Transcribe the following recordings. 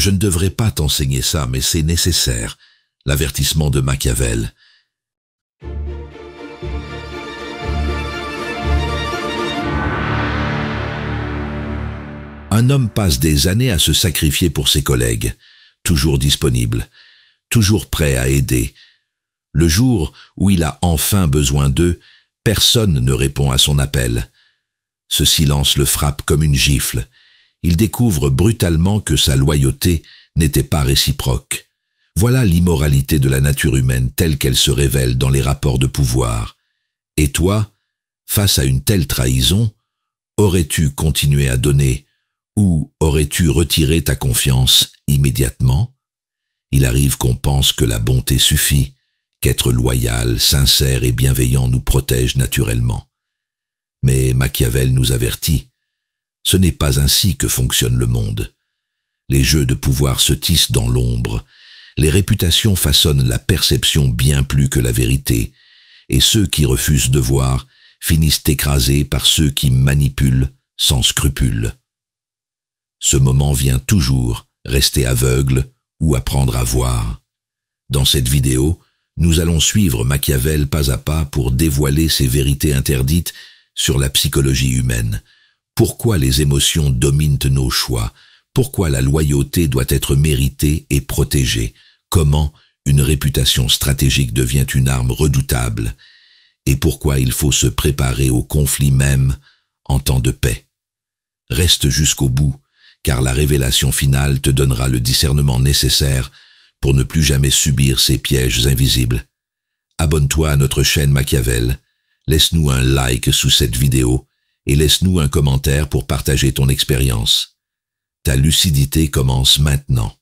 Je ne devrais pas t'enseigner ça, mais c'est nécessaire. L'avertissement de Machiavel. Un homme passe des années à se sacrifier pour ses collègues, toujours disponible, toujours prêt à aider. Le jour où il a enfin besoin d'eux, personne ne répond à son appel. Ce silence le frappe comme une gifle. Il découvre brutalement que sa loyauté n'était pas réciproque. Voilà l'immoralité de la nature humaine telle qu'elle se révèle dans les rapports de pouvoir. Et toi, face à une telle trahison, aurais-tu continué à donner ou aurais-tu retiré ta confiance immédiatement? Il arrive qu'on pense que la bonté suffit, qu'être loyal, sincère et bienveillant nous protège naturellement. Mais Machiavel nous avertit. Ce n'est pas ainsi que fonctionne le monde. Les jeux de pouvoir se tissent dans l'ombre, les réputations façonnent la perception bien plus que la vérité, et ceux qui refusent de voir finissent écrasés par ceux qui manipulent sans scrupule. Ce moment vient toujours, rester aveugle ou apprendre à voir. Dans cette vidéo, nous allons suivre Machiavel pas à pas pour dévoiler ses vérités interdites sur la psychologie humaine. Pourquoi les émotions dominent nos choix? Pourquoi la loyauté doit être méritée et protégée? Comment une réputation stratégique devient une arme redoutable? Et pourquoi il faut se préparer au conflit même en temps de paix? Reste jusqu'au bout, car la révélation finale te donnera le discernement nécessaire pour ne plus jamais subir ces pièges invisibles. Abonne-toi à notre chaîne Machiavel, laisse-nous un like sous cette vidéo et laisse-nous un commentaire pour partager ton expérience. Ta lucidité commence maintenant.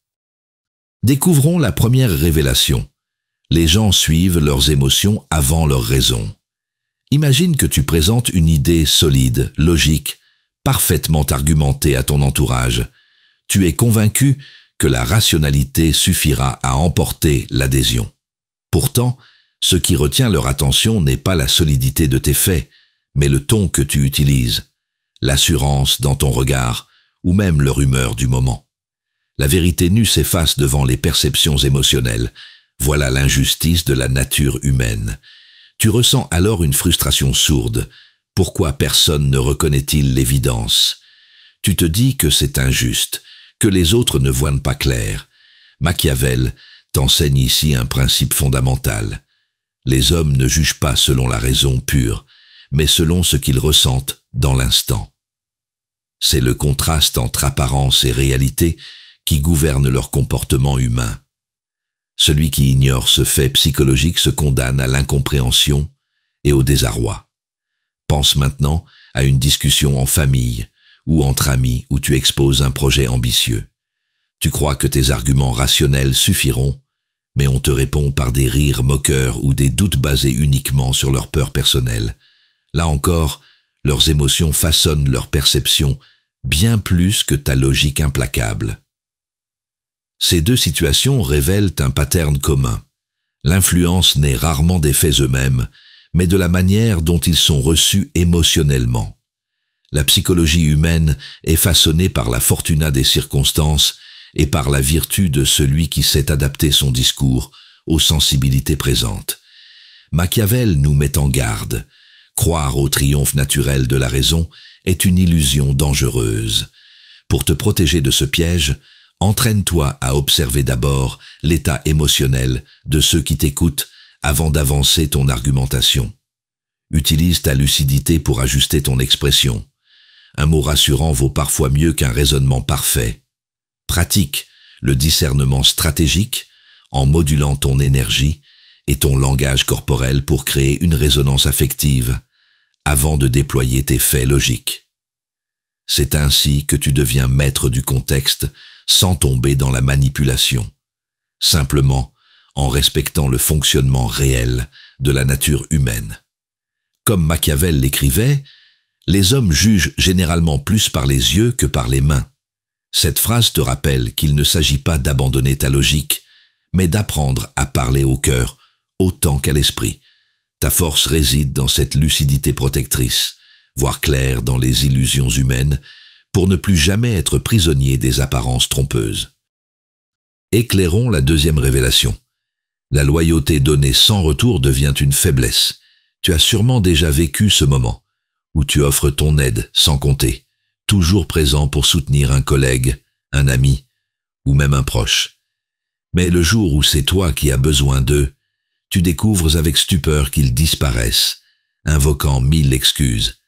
Découvrons la première révélation. Les gens suivent leurs émotions avant leurs raisons. Imagine que tu présentes une idée solide, logique, parfaitement argumentée à ton entourage. Tu es convaincu que la rationalité suffira à emporter l'adhésion. Pourtant, ce qui retient leur attention n'est pas la solidité de tes faits, mais le ton que tu utilises, l'assurance dans ton regard, ou même leur humeur du moment. La vérité nue s'efface devant les perceptions émotionnelles. Voilà l'injustice de la nature humaine. Tu ressens alors une frustration sourde. Pourquoi personne ne reconnaît-il l'évidence? Tu te dis que c'est injuste, que les autres ne voient pas clair. Machiavel t'enseigne ici un principe fondamental. Les hommes ne jugent pas selon la raison pure, mais selon ce qu'ils ressentent dans l'instant. C'est le contraste entre apparence et réalité qui gouverne leur comportement humain. Celui qui ignore ce fait psychologique se condamne à l'incompréhension et au désarroi. Pense maintenant à une discussion en famille ou entre amis où tu exposes un projet ambitieux. Tu crois que tes arguments rationnels suffiront, mais on te répond par des rires moqueurs ou des doutes basés uniquement sur leur peur personnelle. Là encore, leurs émotions façonnent leur perception bien plus que ta logique implacable. Ces deux situations révèlent un pattern commun. L'influence naît rarement des faits eux-mêmes, mais de la manière dont ils sont reçus émotionnellement. La psychologie humaine est façonnée par la fortuna des circonstances et par la vertu de celui qui sait adapter son discours aux sensibilités présentes. Machiavel nous met en garde. Croire au triomphe naturel de la raison est une illusion dangereuse. Pour te protéger de ce piège, entraîne-toi à observer d'abord l'état émotionnel de ceux qui t'écoutent avant d'avancer ton argumentation. Utilise ta lucidité pour ajuster ton expression. Un mot rassurant vaut parfois mieux qu'un raisonnement parfait. Pratique le discernement stratégique en modulant ton énergie et ton langage corporel pour créer une résonance affective avant de déployer tes faits logiques. C'est ainsi que tu deviens maître du contexte sans tomber dans la manipulation, simplement en respectant le fonctionnement réel de la nature humaine. Comme Machiavel l'écrivait, les hommes jugent généralement plus par les yeux que par les mains. Cette phrase te rappelle qu'il ne s'agit pas d'abandonner ta logique, mais d'apprendre à parler au cœur autant qu'à l'esprit. Ta force réside dans cette lucidité protectrice, voir clair dans les illusions humaines, pour ne plus jamais être prisonnier des apparences trompeuses. Éclairons la deuxième révélation. La loyauté donnée sans retour devient une faiblesse. Tu as sûrement déjà vécu ce moment, où tu offres ton aide sans compter, toujours présent pour soutenir un collègue, un ami, ou même un proche. Mais le jour où c'est toi qui as besoin d'eux, tu découvres avec stupeur qu'ils disparaissent, invoquant 1000 excuses.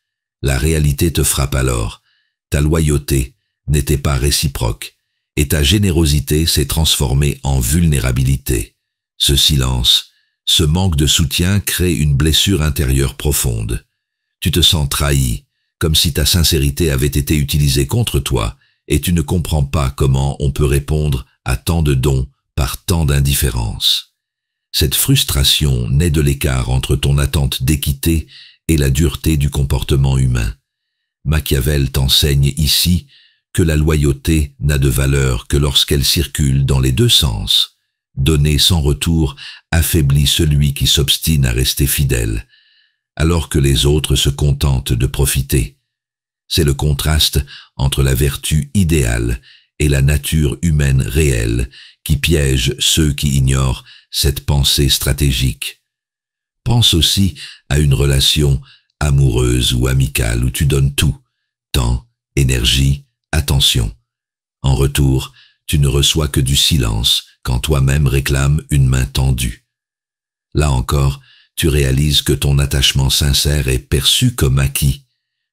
La réalité te frappe alors. Ta loyauté n'était pas réciproque, et ta générosité s'est transformée en vulnérabilité. Ce silence, ce manque de soutien crée une blessure intérieure profonde. Tu te sens trahi, comme si ta sincérité avait été utilisée contre toi, et tu ne comprends pas comment on peut répondre à tant de dons par tant d'indifférence. Cette frustration naît de l'écart entre ton attente d'équité et la dureté du comportement humain. Machiavel t'enseigne ici que la loyauté n'a de valeur que lorsqu'elle circule dans les deux sens. Donner sans retour affaiblit celui qui s'obstine à rester fidèle, alors que les autres se contentent de profiter. C'est le contraste entre la vertu idéale et la nature humaine réelle qui piège ceux qui ignorent cette pensée stratégique. Pense aussi à une relation amoureuse ou amicale où tu donnes tout, temps, énergie, attention. En retour, tu ne reçois que du silence quand toi-même réclames une main tendue. Là encore, tu réalises que ton attachement sincère est perçu comme acquis,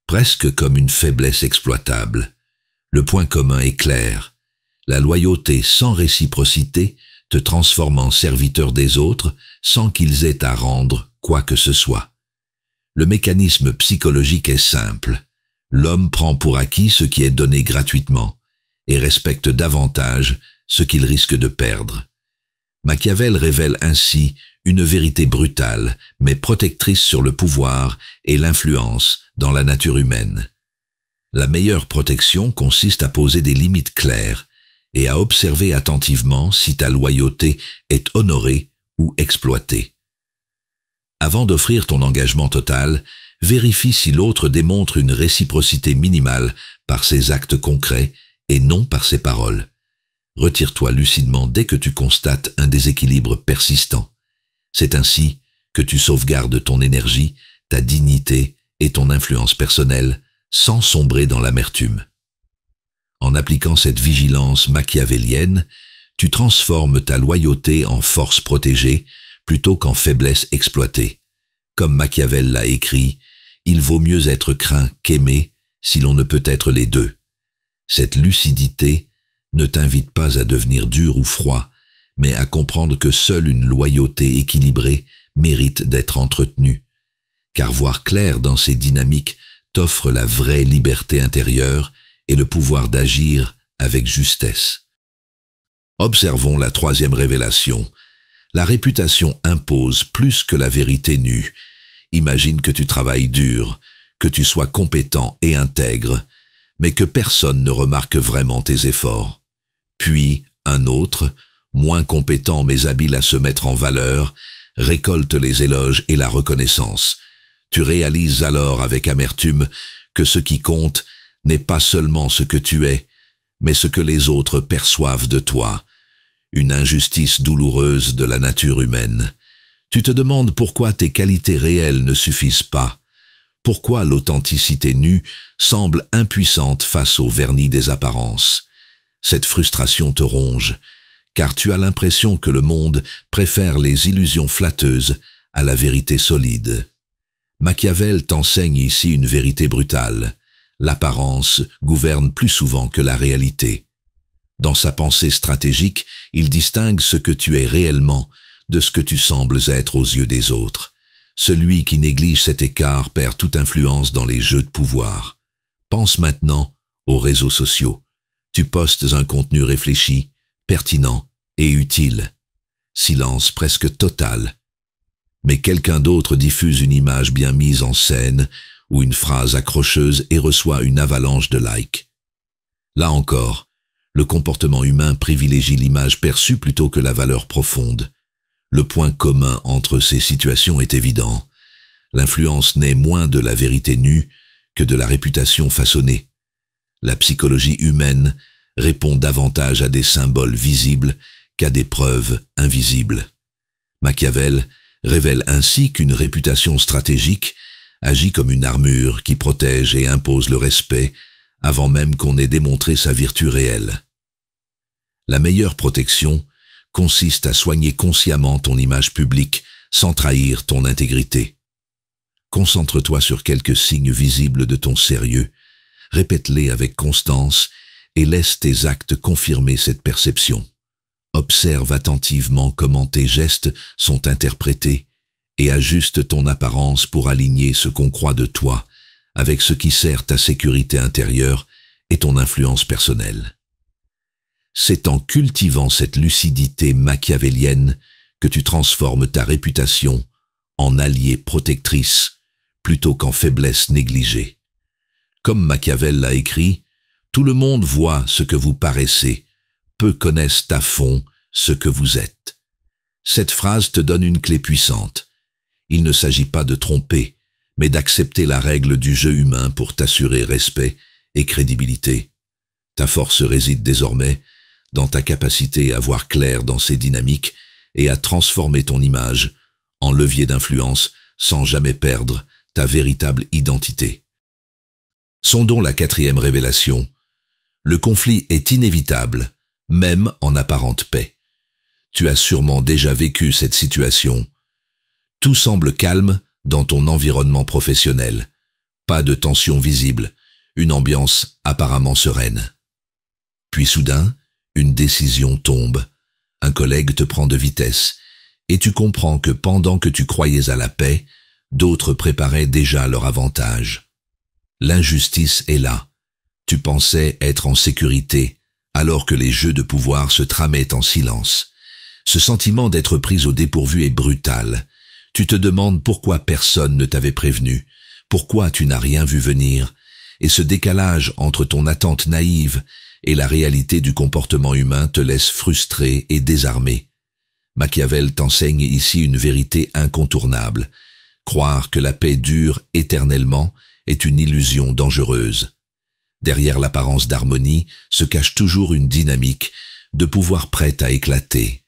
presque comme une faiblesse exploitable. Le point commun est clair. La loyauté sans réciprocité te transforme en serviteur des autres sans qu'ils aient à rendre quoi que ce soit. Le mécanisme psychologique est simple. L'homme prend pour acquis ce qui est donné gratuitement et respecte davantage ce qu'il risque de perdre. Machiavel révèle ainsi une vérité brutale, mais protectrice sur le pouvoir et l'influence dans la nature humaine. La meilleure protection consiste à poser des limites claires et à observer attentivement si ta loyauté est honorée ou exploitée. Avant d'offrir ton engagement total, vérifie si l'autre démontre une réciprocité minimale par ses actes concrets et non par ses paroles. Retire-toi lucidement dès que tu constates un déséquilibre persistant. C'est ainsi que tu sauvegardes ton énergie, ta dignité et ton influence personnelle sans sombrer dans l'amertume. En appliquant cette vigilance machiavélienne, tu transformes ta loyauté en force protégée plutôt qu'en faiblesse exploitée. Comme Machiavel l'a écrit, il vaut mieux être craint qu'aimé si l'on ne peut être les deux. Cette lucidité ne t'invite pas à devenir dur ou froid, mais à comprendre que seule une loyauté équilibrée mérite d'être entretenue. Car voir clair dans ces dynamiques t'offre la vraie liberté intérieure et le pouvoir d'agir avec justesse. Observons la troisième révélation. La réputation impose plus que la vérité nue. Imagine que tu travailles dur, que tu sois compétent et intègre, mais que personne ne remarque vraiment tes efforts. Puis, un autre, moins compétent mais habile à se mettre en valeur, récolte les éloges et la reconnaissance. Tu réalises alors avec amertume que ce qui compte n'est pas seulement ce que tu es, mais ce que les autres perçoivent de toi. Une injustice douloureuse de la nature humaine. Tu te demandes pourquoi tes qualités réelles ne suffisent pas, pourquoi l'authenticité nue semble impuissante face au vernis des apparences. Cette frustration te ronge, car tu as l'impression que le monde préfère les illusions flatteuses à la vérité solide. Machiavel t'enseigne ici une vérité brutale. L'apparence gouverne plus souvent que la réalité. Dans sa pensée stratégique, il distingue ce que tu es réellement de ce que tu sembles être aux yeux des autres. Celui qui néglige cet écart perd toute influence dans les jeux de pouvoir. Pense maintenant aux réseaux sociaux. Tu postes un contenu réfléchi, pertinent et utile. Silence presque total. Mais quelqu'un d'autre diffuse une image bien mise en scène ou une phrase accrocheuse et reçoit une avalanche de likes. Là encore, le comportement humain privilégie l'image perçue plutôt que la valeur profonde. Le point commun entre ces situations est évident. L'influence naît moins de la vérité nue que de la réputation façonnée. La psychologie humaine répond davantage à des symboles visibles qu'à des preuves invisibles. Machiavel révèle ainsi qu'une réputation stratégique agit comme une armure qui protège et impose le respect avant même qu'on ait démontré sa vertu réelle. La meilleure protection consiste à soigner consciemment ton image publique sans trahir ton intégrité. Concentre-toi sur quelques signes visibles de ton sérieux, répète-les avec constance et laisse tes actes confirmer cette perception. Observe attentivement comment tes gestes sont interprétés et ajuste ton apparence pour aligner ce qu'on croit de toi avec ce qui sert ta sécurité intérieure et ton influence personnelle. C'est en cultivant cette lucidité machiavélienne que tu transformes ta réputation en alliée protectrice plutôt qu'en faiblesse négligée. Comme Machiavel l'a écrit, tout le monde voit ce que vous paraissez, peu connaissent à fond ce que vous êtes. Cette phrase te donne une clé puissante. Il ne s'agit pas de tromper, mais d'accepter la règle du jeu humain pour t'assurer respect et crédibilité. Ta force réside désormais dans ta capacité à voir clair dans ces dynamiques et à transformer ton image en levier d'influence sans jamais perdre ta véritable identité. Sondons la 4e révélation. Le conflit est inévitable, même en apparente paix. Tu as sûrement déjà vécu cette situation. Tout semble calme dans ton environnement professionnel. Pas de tension visible, une ambiance apparemment sereine. Puis soudain, une décision tombe. Un collègue te prend de vitesse et tu comprends que pendant que tu croyais à la paix, d'autres préparaient déjà leur avantage. L'injustice est là. Tu pensais être en sécurité, alors que les jeux de pouvoir se tramaient en silence. Ce sentiment d'être pris au dépourvu est brutal. Tu te demandes pourquoi personne ne t'avait prévenu, pourquoi tu n'as rien vu venir, et ce décalage entre ton attente naïve et la réalité du comportement humain te laisse frustré et désarmé. Machiavel t'enseigne ici une vérité incontournable. Croire que la paix dure éternellement est une illusion dangereuse. Derrière l'apparence d'harmonie se cache toujours une dynamique de pouvoir prête à éclater.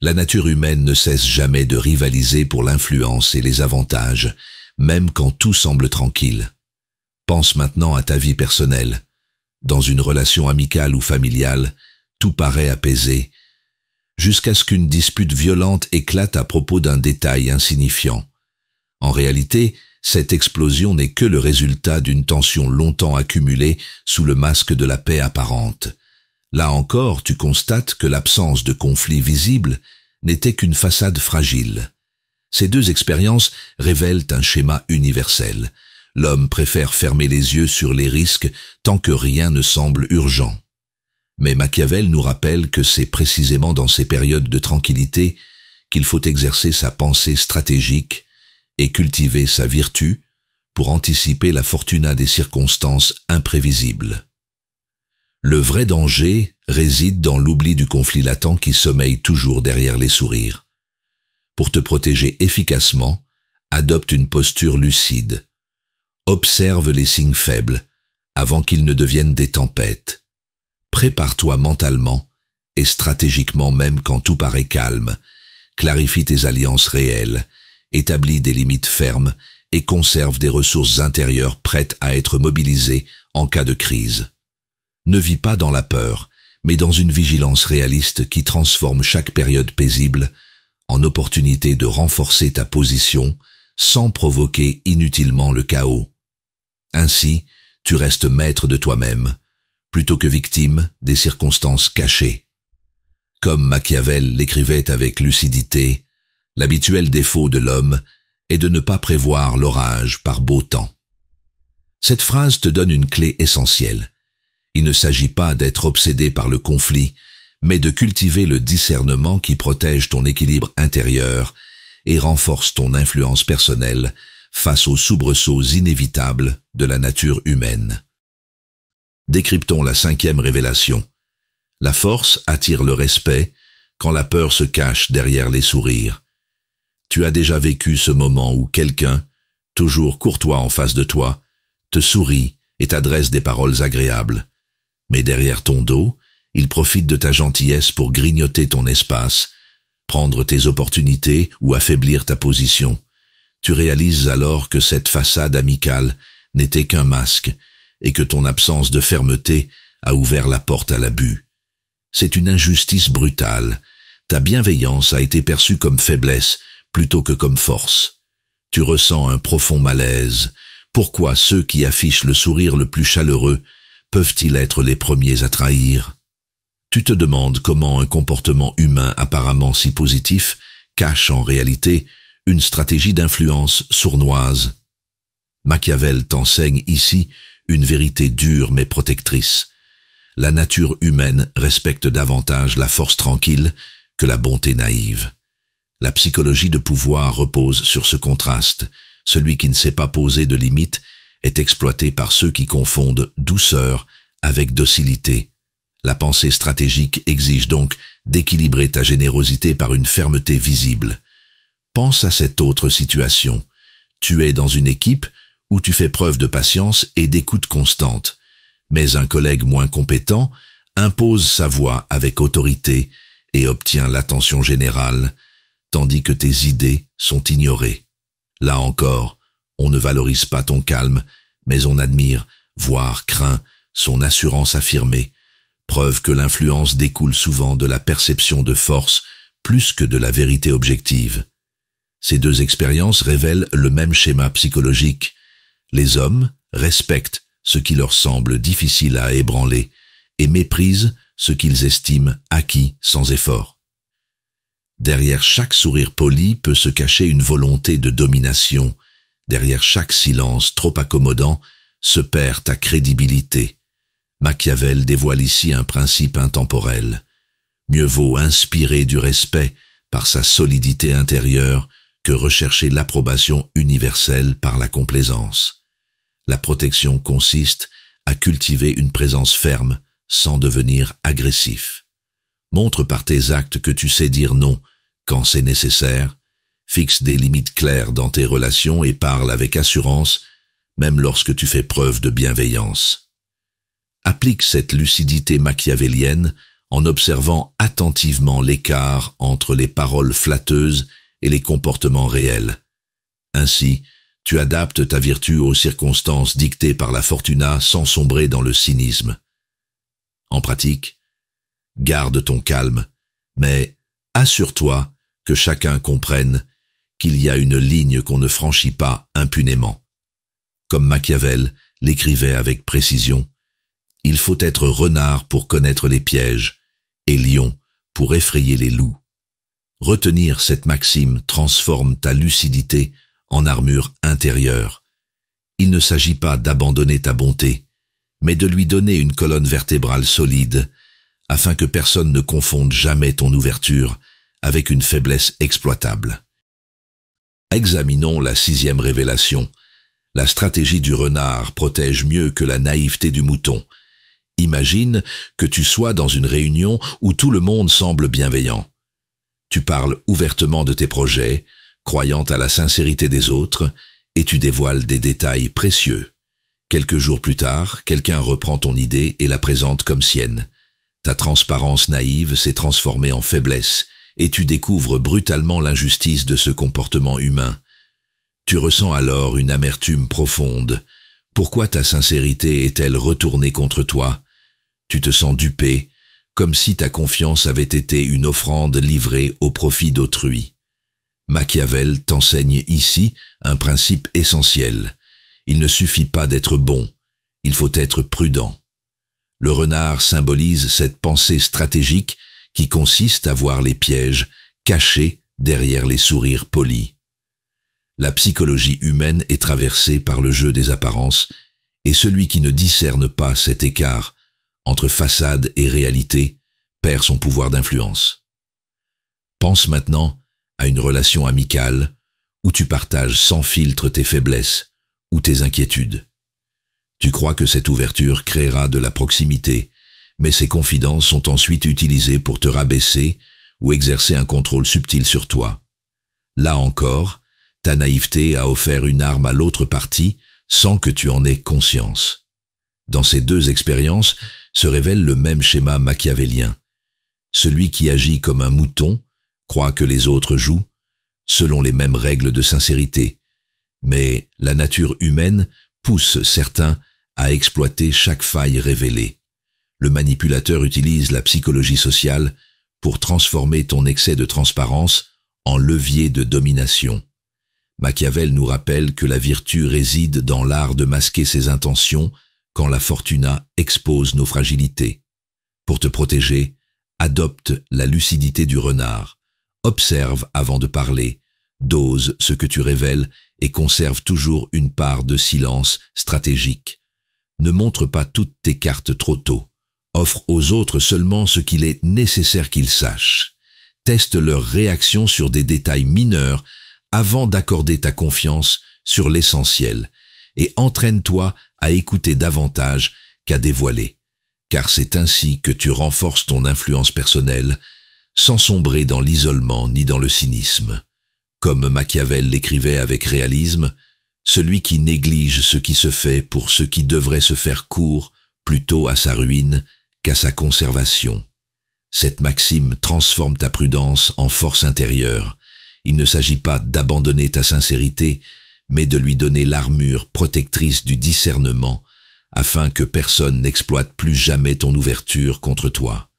La nature humaine ne cesse jamais de rivaliser pour l'influence et les avantages, même quand tout semble tranquille. Pense maintenant à ta vie personnelle. Dans une relation amicale ou familiale, tout paraît apaisé, jusqu'à ce qu'une dispute violente éclate à propos d'un détail insignifiant. En réalité, cette explosion n'est que le résultat d'une tension longtemps accumulée sous le masque de la paix apparente. Là encore, tu constates que l'absence de conflit visible n'était qu'une façade fragile. Ces deux expériences révèlent un schéma universel. L'homme préfère fermer les yeux sur les risques tant que rien ne semble urgent. Mais Machiavel nous rappelle que c'est précisément dans ces périodes de tranquillité qu'il faut exercer sa pensée stratégique et cultiver sa vertu pour anticiper la fortuna des circonstances imprévisibles. Le vrai danger réside dans l'oubli du conflit latent qui sommeille toujours derrière les sourires. Pour te protéger efficacement, adopte une posture lucide. Observe les signes faibles avant qu'ils ne deviennent des tempêtes. Prépare-toi mentalement et stratégiquement même quand tout paraît calme. Clarifie tes alliances réelles, établis des limites fermes et conserve des ressources intérieures prêtes à être mobilisées en cas de crise. Ne vis pas dans la peur, mais dans une vigilance réaliste qui transforme chaque période paisible en opportunité de renforcer ta position sans provoquer inutilement le chaos. Ainsi, tu restes maître de toi-même, plutôt que victime des circonstances cachées. Comme Machiavel l'écrivait avec lucidité, l'habituel défaut de l'homme est de ne pas prévoir l'orage par beau temps. Cette phrase te donne une clé essentielle. Il ne s'agit pas d'être obsédé par le conflit, mais de cultiver le discernement qui protège ton équilibre intérieur et renforce ton influence personnelle face aux soubresauts inévitables de la nature humaine. Décryptons la 5e révélation. La force attire le respect quand la peur se cache derrière les sourires. Tu as déjà vécu ce moment où quelqu'un, toujours courtois en face de toi, te sourit et t'adresse des paroles agréables. Mais derrière ton dos, Il profite de ta gentillesse pour grignoter ton espace, prendre tes opportunités ou affaiblir ta position. Tu réalises alors que cette façade amicale n'était qu'un masque et que ton absence de fermeté a ouvert la porte à l'abus. C'est une injustice brutale. Ta bienveillance a été perçue comme faiblesse plutôt que comme force. Tu ressens un profond malaise. Pourquoi ceux qui affichent le sourire le plus chaleureux peuvent-ils être les premiers à trahir? Tu te demandes comment un comportement humain apparemment si positif cache en réalité une stratégie d'influence sournoise. Machiavel t'enseigne ici une vérité dure mais protectrice. La nature humaine respecte davantage la force tranquille que la bonté naïve. La psychologie de pouvoir repose sur ce contraste. Celui qui ne sait pas poser de limites est exploité par ceux qui confondent douceur avec docilité. La pensée stratégique exige donc d'équilibrer ta générosité par une fermeté visible. Pense à cette autre situation. Tu es dans une équipe où tu fais preuve de patience et d'écoute constante. Mais un collègue moins compétent impose sa voix avec autorité et obtient l'attention générale, tandis que tes idées sont ignorées. Là encore, on ne valorise pas ton calme, mais on admire, voire craint, son assurance affirmée, preuve que l'influence découle souvent de la perception de force plus que de la vérité objective. Ces deux expériences révèlent le même schéma psychologique. Les hommes respectent ce qui leur semble difficile à ébranler et méprisent ce qu'ils estiment acquis sans effort. Derrière chaque sourire poli peut se cacher une volonté de domination. Derrière chaque silence trop accommodant se perd ta crédibilité. Machiavel dévoile ici un principe intemporel. Mieux vaut inspirer du respect par sa solidité intérieure que rechercher l'approbation universelle par la complaisance. La protection consiste à cultiver une présence ferme sans devenir agressif. Montre par tes actes que tu sais dire non quand c'est nécessaire, fixe des limites claires dans tes relations et parle avec assurance, même lorsque tu fais preuve de bienveillance. Applique cette lucidité machiavélienne en observant attentivement l'écart entre les paroles flatteuses et les comportements réels. Ainsi, tu adaptes ta vertu aux circonstances dictées par la fortuna sans sombrer dans le cynisme. En pratique, garde ton calme, mais assure-toi que chacun comprenne qu'il y a une ligne qu'on ne franchit pas impunément. Comme Machiavel l'écrivait avec précision, il faut être renard pour connaître les pièges et lion pour effrayer les loups. Retenir cette maxime transforme ta lucidité en armure intérieure. Il ne s'agit pas d'abandonner ta bonté, mais de lui donner une colonne vertébrale solide, afin que personne ne confonde jamais ton ouverture avec une faiblesse exploitable. Examinons la 6e révélation. La stratégie du renard protège mieux que la naïveté du mouton. Imagine que tu sois dans une réunion où tout le monde semble bienveillant. Tu parles ouvertement de tes projets, croyant à la sincérité des autres, et tu dévoiles des détails précieux. Quelques jours plus tard, quelqu'un reprend ton idée et la présente comme sienne. Ta transparence naïve s'est transformée en faiblesse, et tu découvres brutalement l'injustice de ce comportement humain. Tu ressens alors une amertume profonde. Pourquoi ta sincérité est-elle retournée contre toi? Tu te sens dupé, comme si ta confiance avait été une offrande livrée au profit d'autrui. Machiavel t'enseigne ici un principe essentiel. Il ne suffit pas d'être bon, il faut être prudent. Le renard symbolise cette pensée stratégique qui consiste à voir les pièges cachés derrière les sourires polis. La psychologie humaine est traversée par le jeu des apparences, et celui qui ne discerne pas cet écart entre façade et réalité perd son pouvoir d'influence. Pense maintenant à une relation amicale où tu partages sans filtre tes faiblesses ou tes inquiétudes. Tu crois que cette ouverture créera de la proximité, mais ces confidences sont ensuite utilisées pour te rabaisser ou exercer un contrôle subtil sur toi. Là encore, ta naïveté a offert une arme à l'autre partie sans que tu en aies conscience. Dans ces deux expériences se révèle le même schéma machiavélien. Celui qui agit comme un mouton croit que les autres jouent, selon les mêmes règles de sincérité. Mais la nature humaine pousse certains à exploiter chaque faille révélée. Le manipulateur utilise la psychologie sociale pour transformer ton excès de transparence en levier de domination. Machiavel nous rappelle que la vertu réside dans l'art de masquer ses intentions quand la fortuna expose nos fragilités. Pour te protéger, adopte la lucidité du renard. Observe avant de parler, dose ce que tu révèles et conserve toujours une part de silence stratégique. Ne montre pas toutes tes cartes trop tôt. Offre aux autres seulement ce qu'il est nécessaire qu'ils sachent. Teste leur réaction sur des détails mineurs avant d'accorder ta confiance sur l'essentiel et entraîne-toi à écouter davantage qu'à dévoiler, car c'est ainsi que tu renforces ton influence personnelle sans sombrer dans l'isolement ni dans le cynisme. Comme Machiavel l'écrivait avec réalisme, celui qui néglige ce qui se fait pour ce qui devrait se faire court plutôt à sa ruine qu'à sa conservation. Cette maxime transforme ta prudence en force intérieure. Il ne s'agit pas d'abandonner ta sincérité, mais de lui donner l'armure protectrice du discernement, afin que personne n'exploite plus jamais ton ouverture contre toi.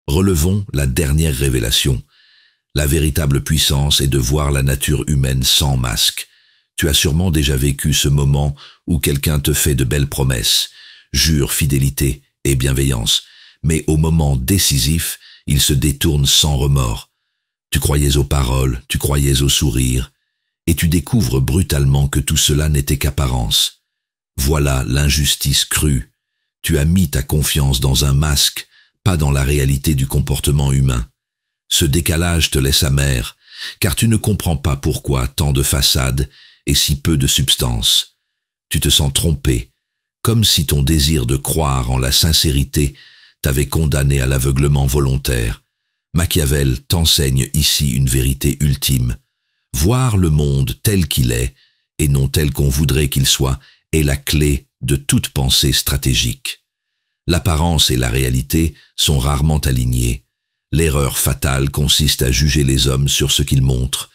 Relevons la dernière révélation. La véritable puissance est de voir la nature humaine sans masque. Tu as sûrement déjà vécu ce moment où quelqu'un te fait de belles promesses, jure fidélité et bienveillance, mais au moment décisif, il se détourne sans remords. Tu croyais aux paroles, tu croyais aux sourires, et tu découvres brutalement que tout cela n'était qu'apparence. Voilà l'injustice crue. Tu as mis ta confiance dans un masque, pas dans la réalité du comportement humain. Ce décalage te laisse amer, car tu ne comprends pas pourquoi tant de façade et si peu de substance. Tu te sens trompé, comme si ton désir de croire en la sincérité t'avait condamné à l'aveuglement volontaire. Machiavel t'enseigne ici une vérité ultime. Voir le monde tel qu'il est, et non tel qu'on voudrait qu'il soit, est la clé de toute pensée stratégique. L'apparence et la réalité sont rarement alignées. L'erreur fatale consiste à juger les hommes sur ce qu'ils montrent,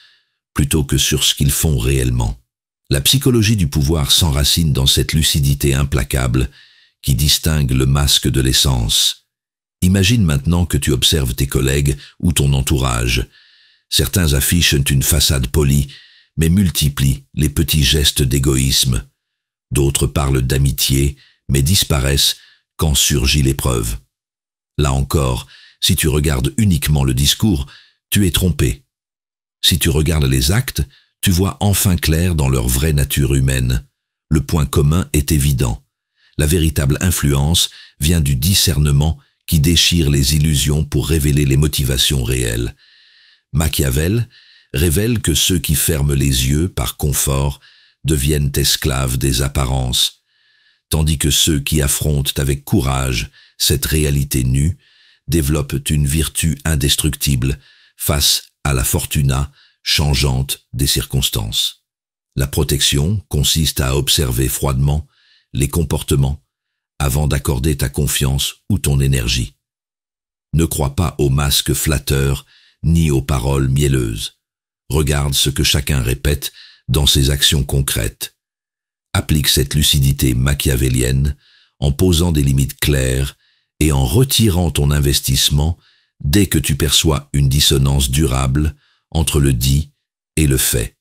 plutôt que sur ce qu'ils font réellement. La psychologie du pouvoir s'enracine dans cette lucidité implacable qui distingue le masque de l'essence. Imagine maintenant que tu observes tes collègues ou ton entourage. Certains affichent une façade polie, mais multiplient les petits gestes d'égoïsme. D'autres parlent d'amitié, mais disparaissent quand surgit l'épreuve. Là encore, si tu regardes uniquement le discours, tu es trompé. Si tu regardes les actes, tu vois enfin clair dans leur vraie nature humaine. Le point commun est évident. La véritable influence vient du discernement qui déchire les illusions pour révéler les motivations réelles. Machiavel révèle que ceux qui ferment les yeux par confort deviennent esclaves des apparences, tandis que ceux qui affrontent avec courage cette réalité nue développent une vertu indestructible face à la fortuna changeante des circonstances. La protection consiste à observer froidement les comportements avant d'accorder ta confiance ou ton énergie. Ne crois pas aux masques flatteurs ni aux paroles mielleuses. Regarde ce que chacun répète dans ses actions concrètes. Applique cette lucidité machiavélienne en posant des limites claires et en retirant ton investissement dès que tu perçois une dissonance durable entre le dit et le fait.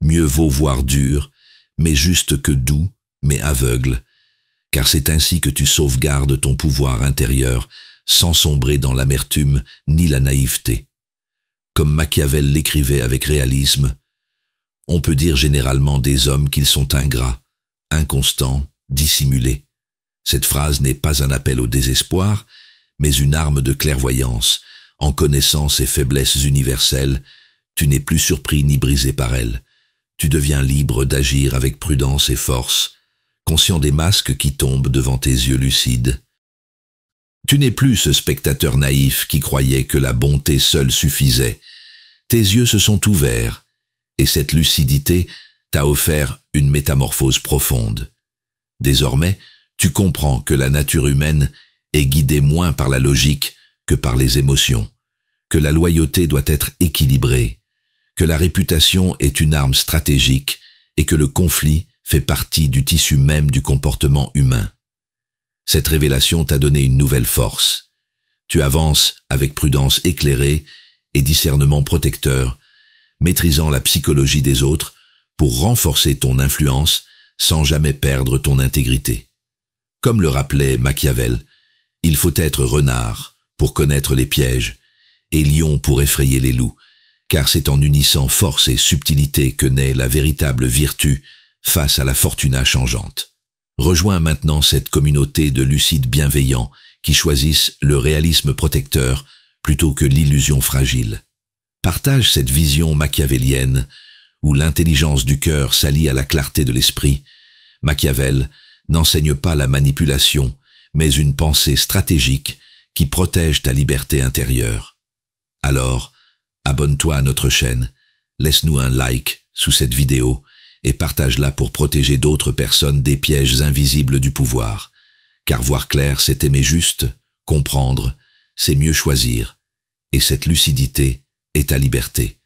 Mieux vaut voir dur, mais juste que doux, mais aveugle, car c'est ainsi que tu sauvegardes ton pouvoir intérieur sans sombrer dans l'amertume ni la naïveté. Comme Machiavel l'écrivait avec réalisme, on peut dire généralement des hommes qu'ils sont ingrats, inconstants, dissimulés. Cette phrase n'est pas un appel au désespoir, mais une arme de clairvoyance. En connaissant ces faiblesses universelles, tu n'es plus surpris ni brisé par elles. Tu deviens libre d'agir avec prudence et force, conscient des masques qui tombent devant tes yeux lucides. Tu n'es plus ce spectateur naïf qui croyait que la bonté seule suffisait. Tes yeux se sont ouverts, et cette lucidité t'a offert une métamorphose profonde. Désormais, tu comprends que la nature humaine est guidée moins par la logique que par les émotions, que la loyauté doit être équilibrée, que la réputation est une arme stratégique et que le conflit fait partie du tissu même du comportement humain. Cette révélation t'a donné une nouvelle force. Tu avances avec prudence éclairée et discernement protecteur, maîtrisant la psychologie des autres pour renforcer ton influence sans jamais perdre ton intégrité. Comme le rappelait Machiavel, il faut être renard pour connaître les pièges et lion pour effrayer les loups, car c'est en unissant force et subtilité que naît la véritable vertu face à la fortuna changeante. Rejoins maintenant cette communauté de lucides bienveillants qui choisissent le réalisme protecteur plutôt que l'illusion fragile. Partage cette vision machiavélienne où l'intelligence du cœur s'allie à la clarté de l'esprit. Machiavel n'enseigne pas la manipulation, mais une pensée stratégique qui protège ta liberté intérieure. Alors, abonne-toi à notre chaîne, laisse-nous un like sous cette vidéo et partage-la pour protéger d'autres personnes des pièges invisibles du pouvoir. Car voir clair, c'est aimer juste, comprendre, c'est mieux choisir. Et cette lucidité est ta liberté.